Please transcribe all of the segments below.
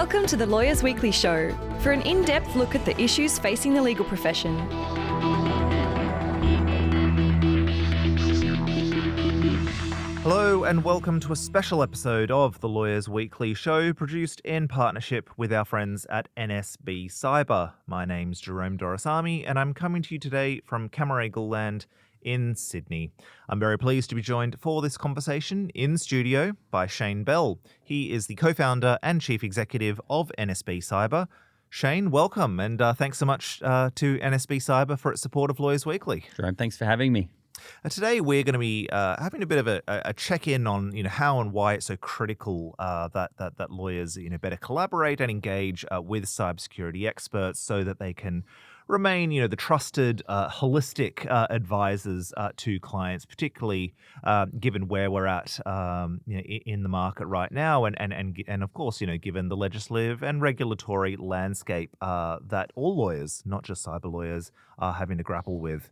Welcome to the Lawyers Weekly Show for an in-depth look at the issues facing the legal profession. Hello and welcome to a special episode of the Lawyers Weekly Show produced in partnership with our friends at NSB Cyber. My name's Jerome Doraisamy and I'm coming to you today from Camaragal Land in Sydney. I'm very pleased to be joined for this conversation in studio by Shane Bell. He is the co-founder and chief executive of NSB Cyber. Shane, welcome and thanks so much to NSB Cyber for its support of Lawyers Weekly. Jerome, thanks for having me. Today we're going to be having a bit of a check-in on how and why it's so critical that lawyers better collaborate and engage with cybersecurity experts so that they can remain the trusted holistic advisors to clients, particularly given where we're at in the market right now and of course given the legislative and regulatory landscape that all lawyers, not just cyber lawyers, are having to grapple with.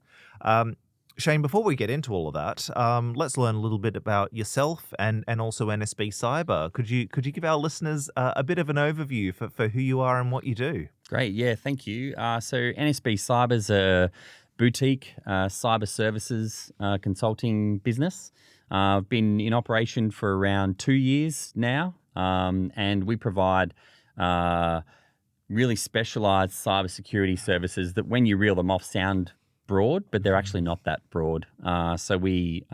Shane, before we get into all of that, let's learn a little bit about yourself and also NSB Cyber. Could you give our listeners a bit of an overview for who you are and what you do? Great, yeah, thank you. So NSB Cyber is a boutique cyber services consulting business. I've been in operation for around 2 years now, and we provide really specialised cybersecurity services that, when you reel them off, sound broad, but they're actually not that broad. So we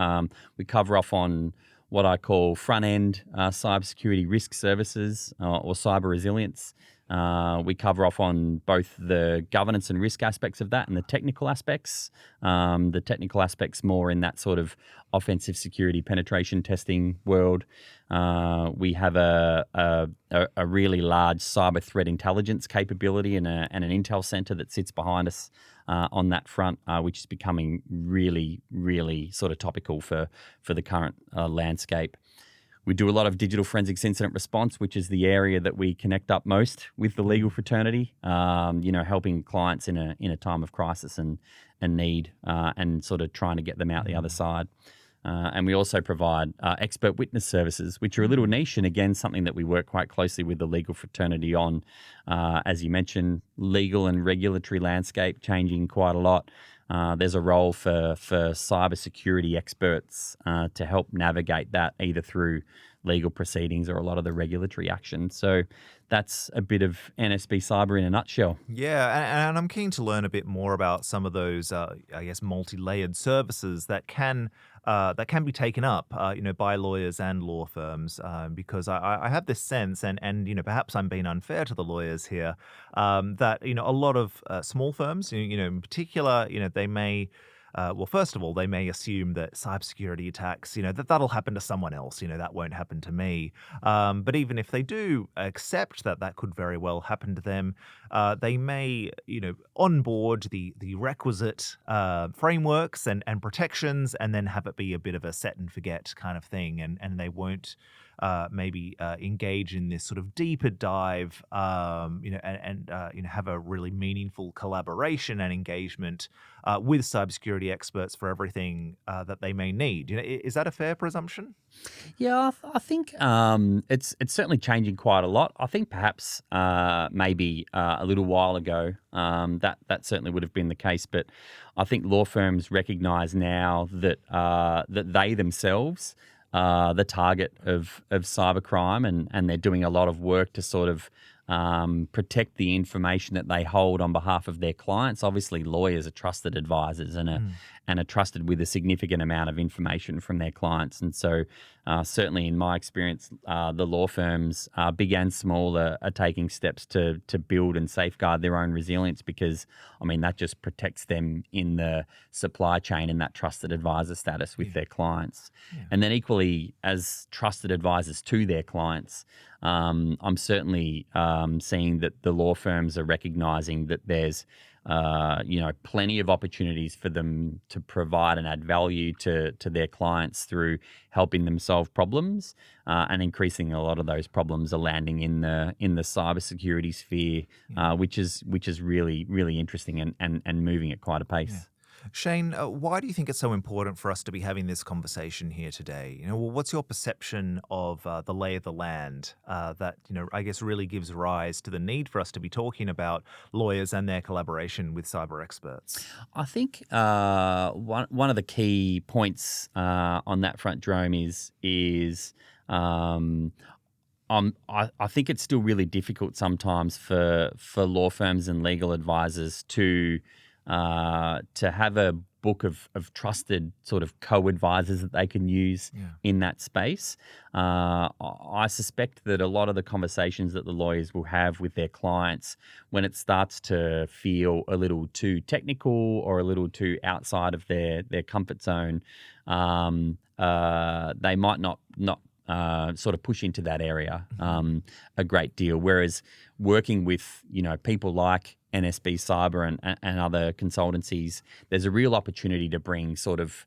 cover off on what I call front-end cybersecurity risk services or cyber resilience. We cover off on both the governance and risk aspects of that and the technical aspects. The technical aspects more in that sort of offensive security penetration testing world. We have a really large cyber threat intelligence capability and an intel center that sits behind us on that front, which is becoming really, really sort of topical for the current landscape. We do a lot of digital forensics incident response, which is the area that we connect up most with the legal fraternity, helping clients in a time of crisis and need and sort of trying to get them out the other side. And we also provide expert witness services, which are a little niche, and again, something that we work quite closely with the legal fraternity on. As you mentioned, legal and regulatory landscape changing quite a lot. There's a role for cybersecurity experts to help navigate that either through legal proceedings or a lot of the regulatory action. So that's a bit of NSB Cyber in a nutshell. Yeah, and I'm keen to learn a bit more about some of those, multi-layered services that can be taken up, by lawyers and law firms, because I have this sense, and perhaps I'm being unfair to the lawyers here, that a lot of small firms, in particular, they may. First of all, they may assume that cybersecurity attacks, that'll happen to someone else, that won't happen to me. But even if they do accept that could very well happen to them, they may, onboard the requisite frameworks and protections and then have it be a bit of a set and forget kind of thing. And they won't maybe engage in this sort of deeper dive, and have a really meaningful collaboration and engagement with cybersecurity experts for everything that they may need. Is that a fair presumption? Yeah, I think it's certainly changing quite a lot. I think perhaps maybe a little while ago that certainly would have been the case, but I think law firms recognise now that that they themselves the target of cybercrime, and they're doing a lot of work to sort of protect the information that they hold on behalf of their clients. Obviously, lawyers are trusted advisors and are trusted with a significant amount of information from their clients. And so certainly in my experience, the law firms, big and small, are taking steps to build and safeguard their own resilience because, that just protects them in the supply chain and that trusted advisor status with their clients. Yeah. And then equally, as trusted advisors to their clients, I'm certainly seeing that the law firms are recognising that there's plenty of opportunities for them to provide and add value to their clients through helping them solve problems, and increasing a lot of those problems are landing in the cybersecurity sphere, which is really, really interesting and moving at quite a pace. Shane, why do you think it's so important for us to be having this conversation here today? What's your perception of the lay of the land that, I guess really gives rise to the need for us to be talking about lawyers and their collaboration with cyber experts? I think one of the key points on that front, Jerome, is I think it's still really difficult sometimes for law firms and legal advisors to have a book of trusted sort of co-advisors that they can use in that space. I suspect that a lot of the conversations that the lawyers will have with their clients, when it starts to feel a little too technical or a little too outside of their comfort zone, they might not sort of push into that area a great deal. Whereas working with people like NSB Cyber and other consultancies, there's a real opportunity to bring sort of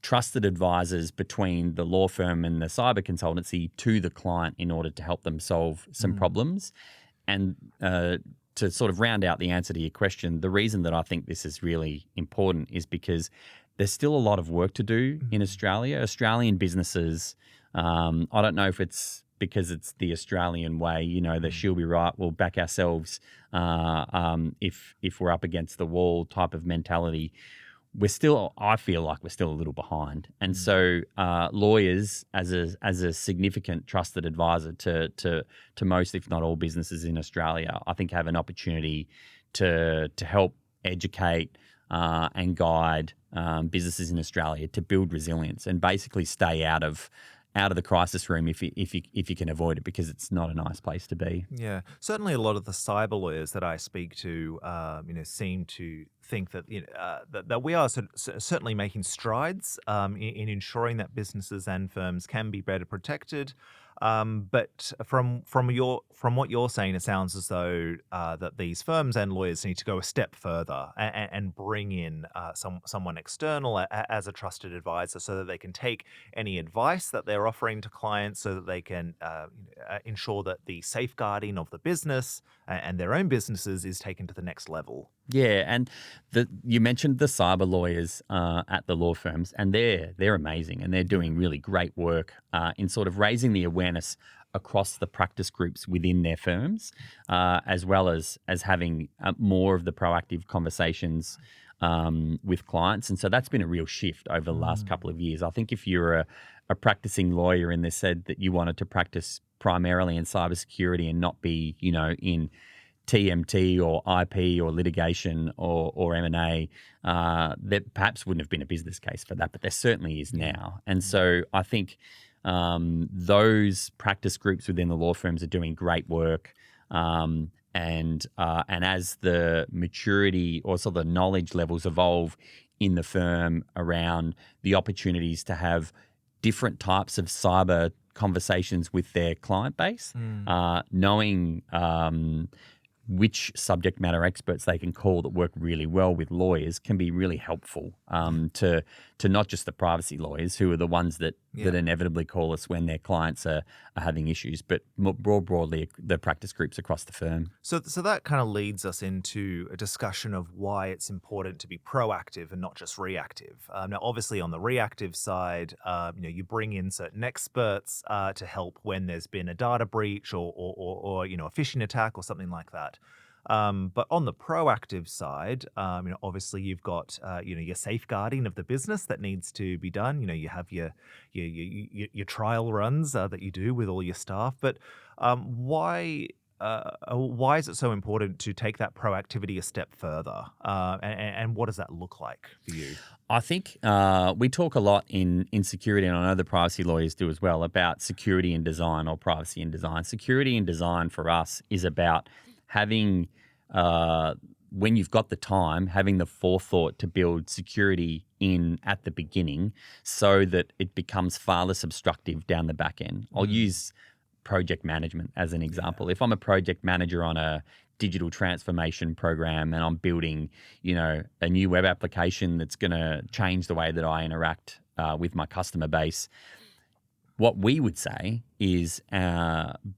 trusted advisors between the law firm and the cyber consultancy to the client in order to help them solve some problems. And to sort of round out the answer to your question, the reason that I think this is really important is because there's still a lot of work to do in Australia. Australian businesses, I don't know if it's because it's the Australian way, the she'll be right, we'll back ourselves if we're up against the wall type of mentality. I feel like we're still a little behind. And so lawyers, as a significant trusted advisor to most, if not all, businesses in Australia, I think have an opportunity to help educate and guide businesses in Australia to build resilience and basically stay out of the crisis room if you can avoid it, because it's not a nice place to be. Yeah, certainly a lot of the cyber lawyers that I speak to, seem to think that that we are certainly making strides in ensuring that businesses and firms can be better protected. But from what you're saying, it sounds as though that these firms and lawyers need to go a step further and bring in someone external as a trusted advisor, so that they can take any advice that they're offering to clients, so that they can ensure that the safeguarding of the business and their own businesses is taken to the next level. Yeah, and you mentioned the cyber lawyers at the law firms, and they're amazing, and they're doing really great work in sort of raising the awareness across the practice groups within their firms, as well as having more of the proactive conversations with clients. And so that's been a real shift over the last couple of years. I think if you're a practicing lawyer and they said that you wanted to practice primarily in cybersecurity and not be, in TMT or IP or litigation or M&A, there perhaps wouldn't have been a business case for that, but there certainly is now. And so I think those practice groups within the law firms are doing great work. And as the maturity, also the knowledge levels evolve in the firm around the opportunities to have different types of cyber conversations with their client base, knowing which subject matter experts they can call that work really well with lawyers can be really helpful to not just the privacy lawyers, who are the ones that inevitably call us when their clients are having issues, but more broadly the practice groups across the firm. So that kind of leads us into a discussion of why it's important to be proactive and not just reactive. Now, obviously, on the reactive side, you bring in certain experts to help when there's been a data breach or a phishing attack or something like that. But on the proactive side, obviously you've got your safeguarding of the business that needs to be done. You have your trial runs that you do with all your staff. But why is it so important to take that proactivity a step further? And what does that look like for you? I think we talk a lot in security, and I know the privacy lawyers do as well, about security and design or privacy and design. Security and design for us is about having, when you've got the time, having the forethought to build security in at the beginning so that it becomes far less obstructive down the back end. I'll use project management as an example. If I'm a project manager on a digital transformation program and I'm building, a new web application that's going to change the way that I interact with my customer base, what we would say is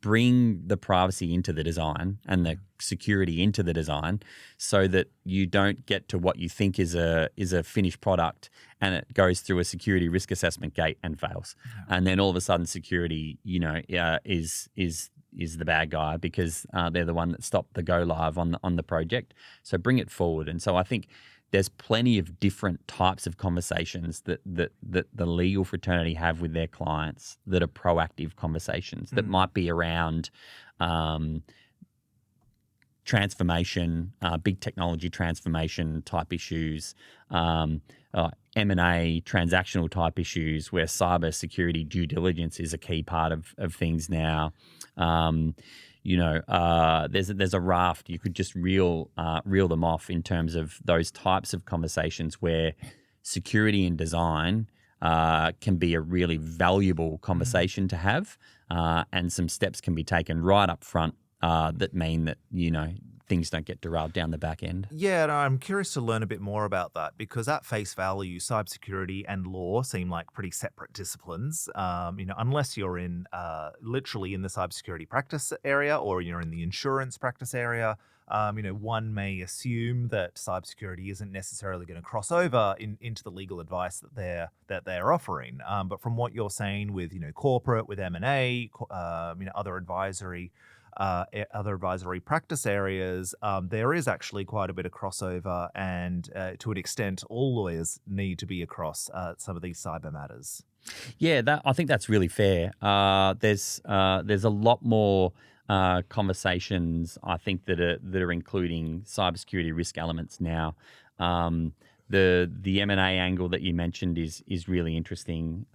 bring the privacy into the design and the security into the design, so that you don't get to what you think is a finished product and it goes through a security risk assessment gate and fails, and then all of a sudden security, is the bad guy because they're the one that stopped the go live on the project. So bring it forward, and so I think there's plenty of different types of conversations that the legal fraternity have with their clients that are proactive conversations that might be around transformation, big technology transformation type issues, M&A transactional type issues where cyber security due diligence is a key part of things now. There's a raft. You could just reel them off in terms of those types of conversations where security and design can be a really valuable conversation to have, and some steps can be taken right up front that mean that things don't get derailed down the back end. Yeah, and I'm curious to learn a bit more about that, because at face value, cybersecurity and law seem like pretty separate disciplines. Unless you're in literally in the cybersecurity practice area or you're in the insurance practice area. One may assume that cybersecurity isn't necessarily going to cross over into the legal advice that they're offering. But from what you're saying with corporate, with M&A, other advisory practice areas, there is actually quite a bit of crossover, and to an extent, all lawyers need to be across some of these cyber matters. Yeah, I think that's really fair. There's a lot more conversations, I think, that are including cybersecurity risk elements now. The M&A angle that you mentioned is really interesting.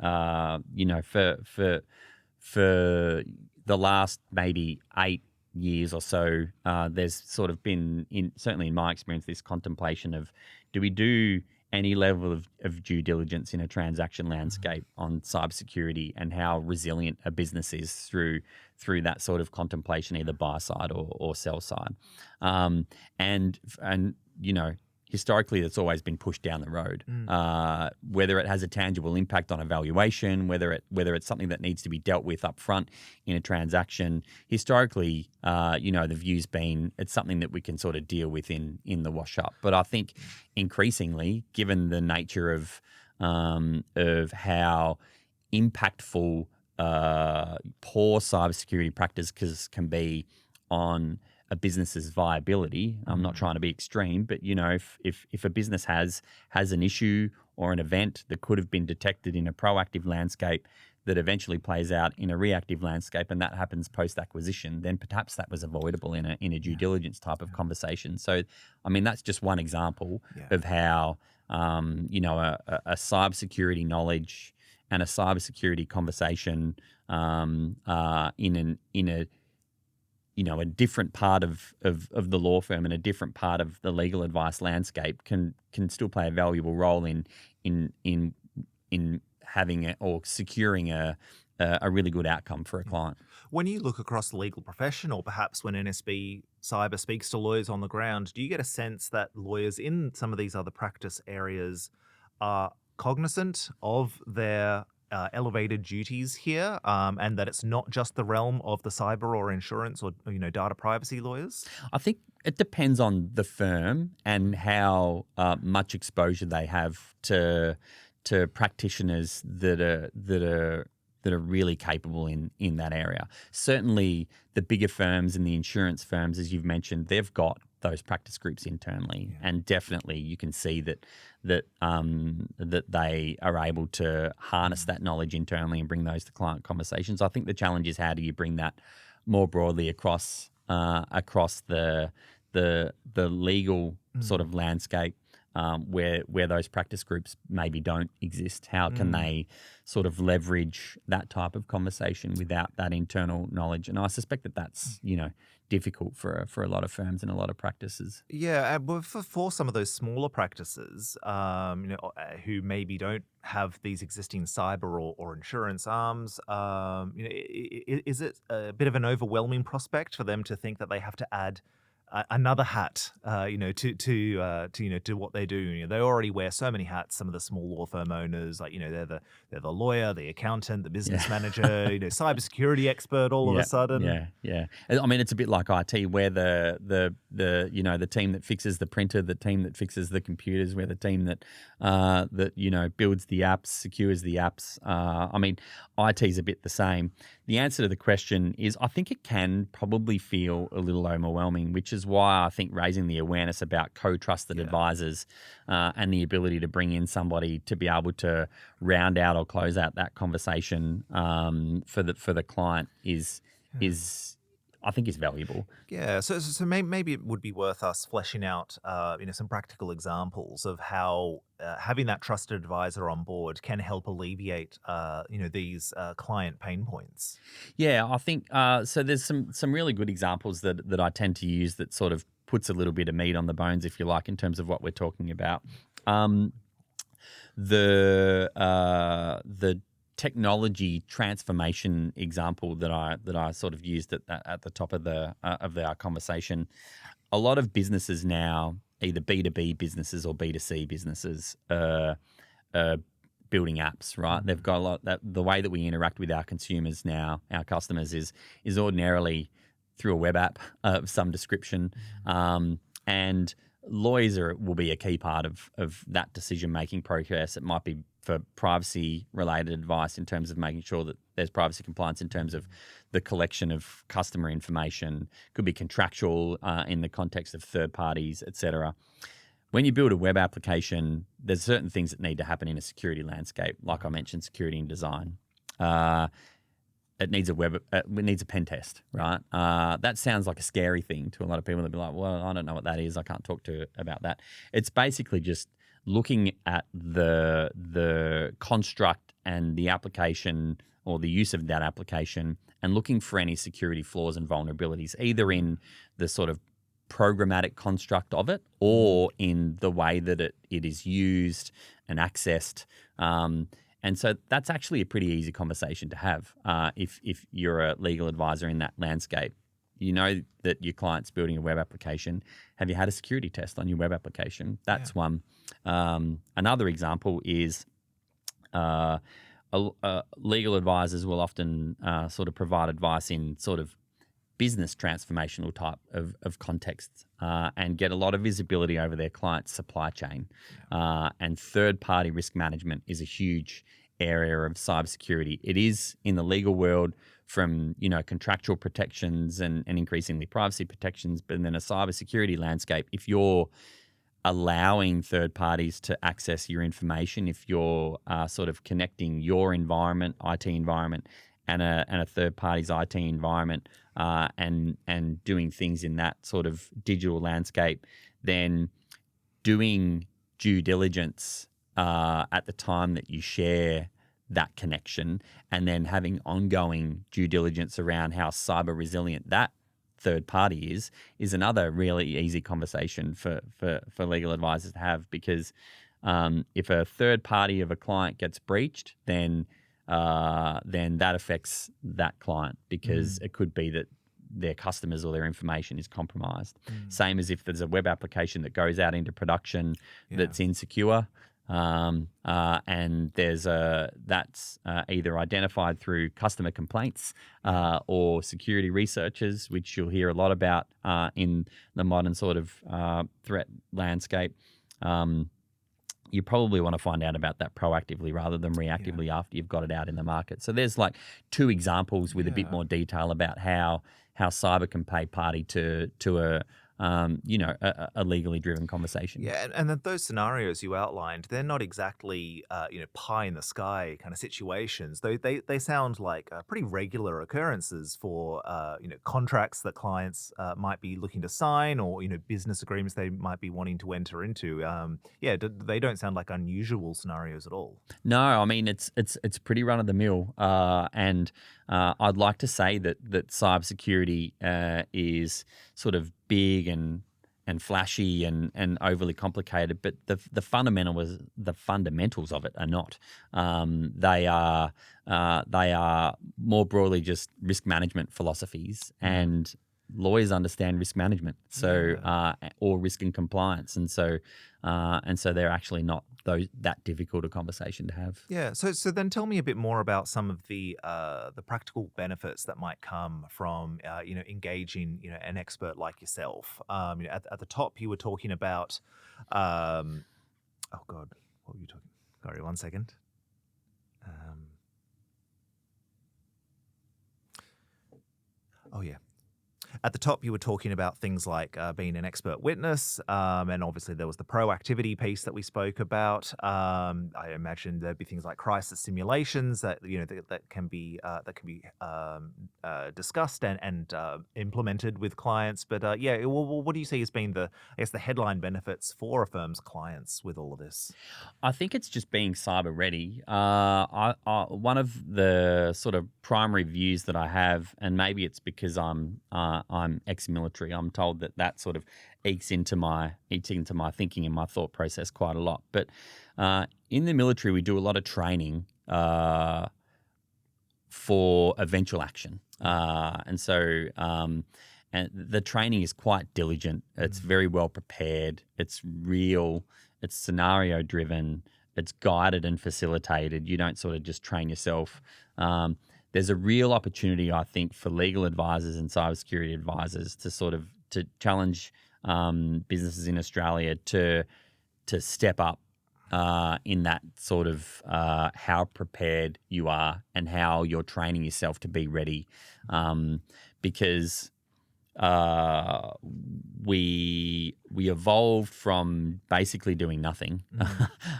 For the last maybe 8 years or so, there's sort of been, certainly in my experience, this contemplation of, do we do any level of due diligence in a transaction landscape on cybersecurity, and how resilient a business is through that sort of contemplation, either buy side or sell side. And historically, that's always been pushed down the road. Whether it has a tangible impact on a valuation, whether it's something that needs to be dealt with up front in a transaction. Historically, the view's been it's something that we can sort of deal with in the wash up. But I think increasingly, given the nature of how impactful poor cybersecurity practices can be on a business's viability. I'm not trying to be extreme, but if a business has an issue or an event that could have been detected in a proactive landscape that eventually plays out in a reactive landscape, and that happens post-acquisition, then perhaps that was avoidable in a due diligence type of conversation. So, I mean, that's just one example of how a cybersecurity knowledge and a cybersecurity conversation in a different part of the law firm and a different part of the legal advice landscape can still play a valuable role in having or securing a really good outcome for a client. When you look across the legal profession, or perhaps when NSB Cyber speaks to lawyers on the ground, do you get a sense that lawyers in some of these other practice areas are cognizant of their elevated duties here, and that it's not just the realm of the cyber or insurance or data privacy lawyers? I think it depends on the firm and how much exposure they have to practitioners that are really capable in that area. Certainly, the bigger firms and the insurance firms, as you've mentioned, they've got those practice groups internally, and definitely you can see that they are able to harness that knowledge internally and bring those to client conversations. I think the challenge is, how do you bring that more broadly across the legal sort of landscape, where those practice groups maybe don't exist? How can they sort of leverage that type of conversation without that internal knowledge? And I suspect that that's difficult for a lot of firms and a lot of practices. Yeah, but for some of those smaller practices, who maybe don't have these existing cyber or insurance arms, is it a bit of an overwhelming prospect for them to think that they have to add another hat, to what they do. They already wear so many hats. Some of the small law firm owners, like they're the lawyer, the accountant, the business manager, cybersecurity expert. All of a sudden, yeah. I mean, it's a bit like IT, where the the team that fixes the printer, the team that fixes the computers, where the team that builds the apps, secures the apps. I mean, IT is a bit the same. The answer to the question is, I think it can probably feel a little overwhelming, which is why I think raising the awareness about co-trusted advisors and the ability to bring in somebody to be able to round out or close out that conversation for the client is I think is valuable. Yeah, so maybe it would be worth us fleshing out, some practical examples of how having that trusted advisor on board can help alleviate, these client pain points. Yeah, I think so. There's some really good examples that I tend to use that sort of puts a little bit of meat on the bones, if you like, in terms of what we're talking about. The technology transformation example that I sort of used at the top of our conversation. A lot of businesses now, either B2B businesses or B2C businesses, are building apps, right? They've got a lot the way that we interact with our consumers now, our customers, is ordinarily through a web app of some description, and lawyers will be a key part of that decision-making process. It might be for privacy-related advice in terms of making sure that there's privacy compliance in terms of the collection of customer information. Could be contractual in the context of third parties, etc. When you build a web application, there's certain things that need to happen in a security landscape. Like I mentioned, security and design. It needs a pen test, right? That sounds like a scary thing to a lot of people. They'll be like, well, I don't know what that is. I can't talk about that. It's basically just looking at the construct and the application or the use of that application and looking for any security flaws and vulnerabilities, either in the sort of programmatic construct of it or in the way that it is used and accessed. And so that's actually a pretty easy conversation to have if you're a legal advisor in that landscape. You know that your client's building a web application. Have you had a security test on your web application? That's one. Another example is legal advisors will often sort of provide advice in sort of business transformational type of contexts and get a lot of visibility over their client's supply chain. And third-party risk management is a huge area of cybersecurity. It is in the legal world, from contractual protections and increasingly privacy protections, but then a cybersecurity landscape. If you're allowing third parties to access your information, if you're sort of connecting your environment, IT environment, and a third party's IT environment, and doing things in that sort of digital landscape, then doing due diligence at the time that you share that connection, and then having ongoing due diligence around how cyber resilient that third party is another really easy conversation for legal advisors to have, because if a third party of a client gets breached, then that affects that client, because it could be that their customers or their information is compromised. Same as if there's a web application that goes out into production that's insecure, and that's either identified through customer complaints or security researchers, which you'll hear a lot about in the modern sort of threat landscape. You probably want to find out about that proactively rather than reactively after you've got it out in the market. So there's like two examples with a bit more detail about how cyber can play party to a legally driven conversation. Yeah, and then those scenarios you outlined, they're not exactly pie in the sky kind of situations. They sound like pretty regular occurrences for contracts that clients might be looking to sign, or business agreements they might be wanting to enter into. They don't sound like unusual scenarios at all. No, I mean it's pretty run of the mill, and I'd like to say that cybersecurity is sort of big and flashy and overly complicated, but the fundamentals of it are not. They are more broadly just risk management philosophies, and lawyers understand risk management, or risk and compliance, and so they're actually not that difficult a conversation to have. Yeah. So then tell me a bit more about some of the practical benefits that might come from engaging an expert like yourself. At the top you were talking about oh God, what were you talking? Sorry, 1 second. Oh yeah. At the top, you were talking about things like being an expert witness, and obviously there was the proactivity piece that we spoke about. I imagine there'd be things like crisis simulations that that can be discussed and implemented with clients. But what do you see as being the headline benefits for a firm's clients with all of this? I think it's just being cyber ready. One of the sort of primary views that I have, and maybe it's because I'm ex-military, I'm told that sort of eats into my thinking and my thought process quite a lot. But in the military, we do a lot of training for eventual action, and the training is quite diligent. It's very well prepared. It's real. It's scenario driven. It's guided and facilitated. You don't sort of just train yourself. There's a real opportunity, I think, for legal advisors and cybersecurity advisors to challenge businesses in Australia to step up in that sort of how prepared you are and how you're training yourself to be ready, because we evolved from basically doing nothing,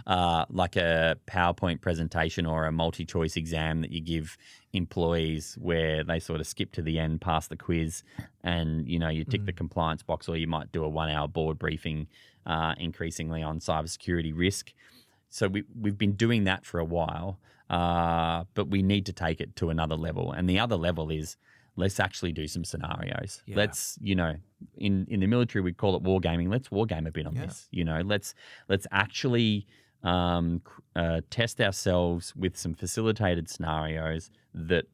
like a PowerPoint presentation or a multi-choice exam that you give employees where they sort of skip to the end, pass the quiz, and you tick the compliance box, or you might do a 1-hour board briefing, increasingly on cybersecurity risk. So we've been doing that for a while, but we need to take it to another level, and the other level is, let's actually do some scenarios. Yeah. Let's, in the military, we call it wargaming. Let's wargame a bit on this. Let's actually test ourselves with some facilitated scenarios that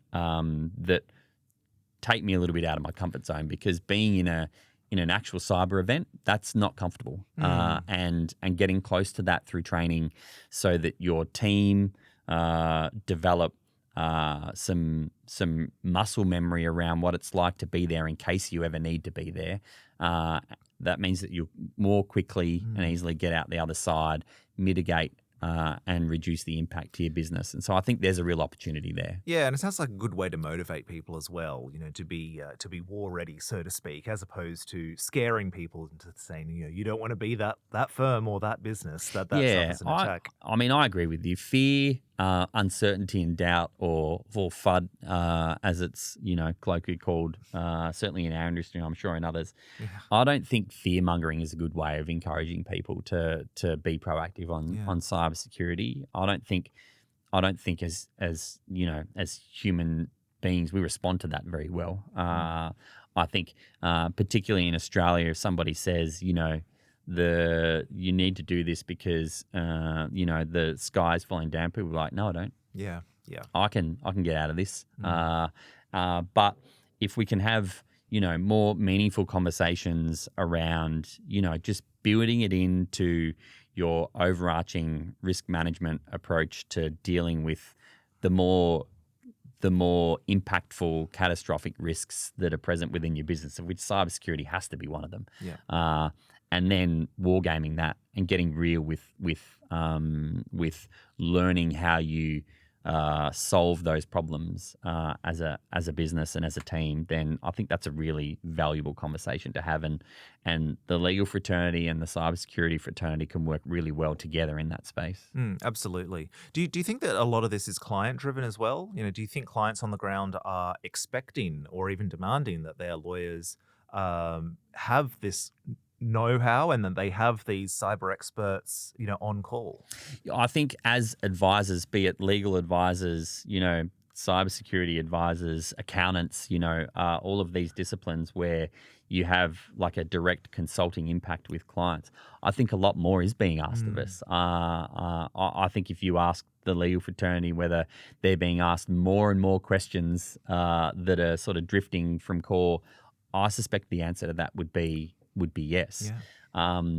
take me a little bit out of my comfort zone, because being in an actual cyber event, that's not comfortable. And getting close to that through training, so that your team develop some muscle memory around what it's like to be there in case you ever need to be there. That means that you more quickly and easily get out the other side, mitigate and reduce the impact to your business. And so I think there's a real opportunity there. Yeah, and it sounds like a good way to motivate people as well, to be war ready, so to speak, as opposed to scaring people into saying, you don't want to be that firm or that business that suffers an attack. I mean, I agree with you. Fear, uncertainty and doubt, or FUD, as it's colloquially called, certainly in our industry, I'm sure in others. Yeah. I don't think fear mongering is a good way of encouraging people to be proactive on cybersecurity. I don't think as human beings we respond to that very well. I think particularly in Australia, if somebody says you need to do this because the sky's falling down, people are like, no, I don't. Yeah. I can get out of this. But if we can have more meaningful conversations around just building it into your overarching risk management approach to dealing with the more impactful catastrophic risks that are present within your business, of which cybersecurity has to be one of them. Yeah. And then wargaming that and getting real with learning how you solve those problems as a business and as a team, then I think that's a really valuable conversation to have. And the legal fraternity and the cybersecurity fraternity can work really well together in that space. Absolutely. Do you think that a lot of this is client driven as well? Do you think clients on the ground are expecting or even demanding that their lawyers have this know-how and that they have these cyber experts, on call? I think as advisors, be it legal advisors, cybersecurity advisors, accountants, all of these disciplines where you have like a direct consulting impact with clients, I think a lot more is being asked of us. I think if you ask the legal fraternity whether they're being asked more and more questions that are sort of drifting from core, I suspect the answer to that would be yes. Yeah.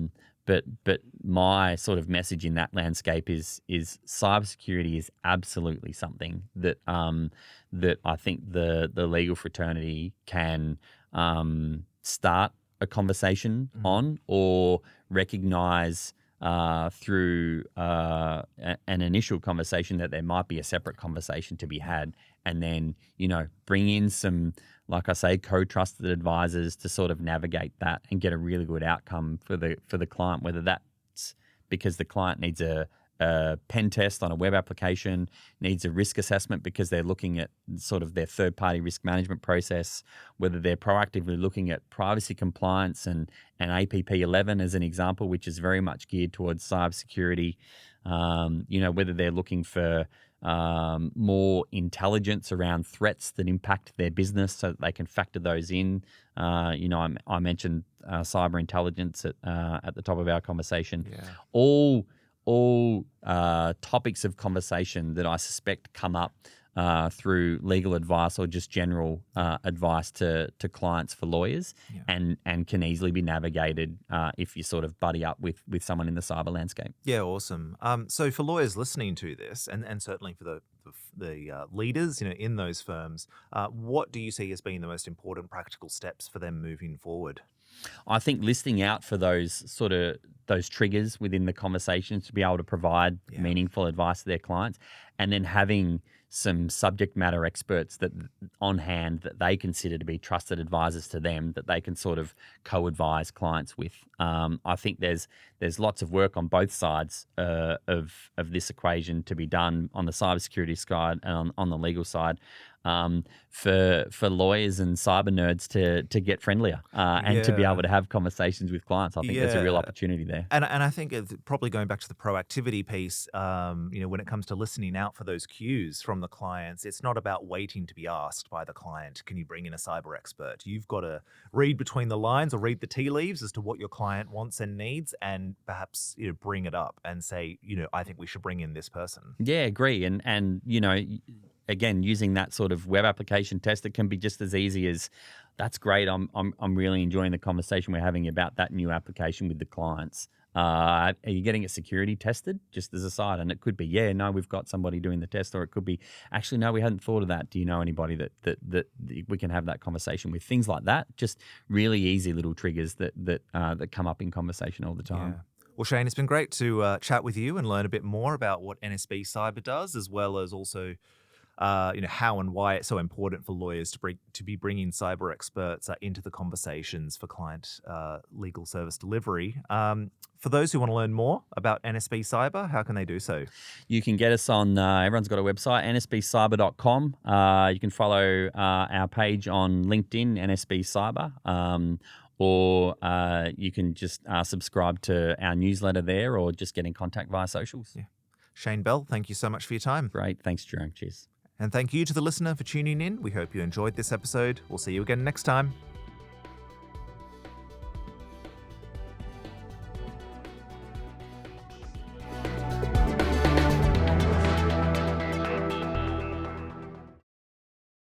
But my sort of message in that landscape is cybersecurity is absolutely something that that I think the legal fraternity can start a conversation on, or recognize through an initial conversation that there might be a separate conversation to be had, and then bring in some, like I say, co-trusted advisors to sort of navigate that and get a really good outcome for the client, whether that's because the client needs a pen test on a web application, needs a risk assessment because they're looking at sort of their third-party risk management process, whether they're proactively looking at privacy compliance and APP 11 as an example, which is very much geared towards cybersecurity, whether they're looking for more intelligence around threats that impact their business so that they can factor those in. I mentioned cyber intelligence at the top of our conversation. Yeah. All topics of conversation that I suspect come up through legal advice or just general advice to clients for lawyers, and can easily be navigated if you sort of buddy up with someone in the cyber landscape. Yeah, awesome. So for lawyers listening to this, and certainly for the leaders, in those firms, what do you see as being the most important practical steps for them moving forward? I think listing out for those triggers within the conversations to be able to provide meaningful advice to their clients, and then having some subject matter experts that on hand that they consider to be trusted advisors to them that they can sort of co-advise clients with. I think there's lots of work on both sides of this equation to be done on the cybersecurity side and on the legal side. For lawyers and cyber nerds to get friendly and to be able to have conversations with clients. I think there's a real opportunity there. And I think probably going back to the proactivity piece, when it comes to listening out for those cues from the clients, it's not about waiting to be asked by the client, can you bring in a cyber expert? You've got to read between the lines or read the tea leaves as to what your client wants and needs, and perhaps bring it up and say, I think we should bring in this person. Yeah, agree. And again, using that sort of web application test, it can be just as easy as, that's great. I'm really enjoying the conversation we're having about that new application with the clients. Are you getting it security tested? Just as a side, and it could be, no, we've got somebody doing the test, or it could be, actually, no, we hadn't thought of that. Do you know anybody that we can have that conversation with? Things like that, just really easy little triggers that come up in conversation all the time. Yeah. Well, Shane, it's been great to chat with you and learn a bit more about what NSB Cyber does, as well as also how and why it's so important for lawyers to be bringing cyber experts into the conversations for client legal service delivery. For those who want to learn more about NSB Cyber, how can they do so? You can get us on, everyone's got a website, nsbcyber.com. You can follow our page on LinkedIn, NSB Cyber, or you can just subscribe to our newsletter there, or just get in contact via socials. Yeah. Shane Bell, thank you so much for your time. Great. Thanks, Jerome. Cheers. And thank you to the listener for tuning in. We hope you enjoyed this episode. We'll see you again next time.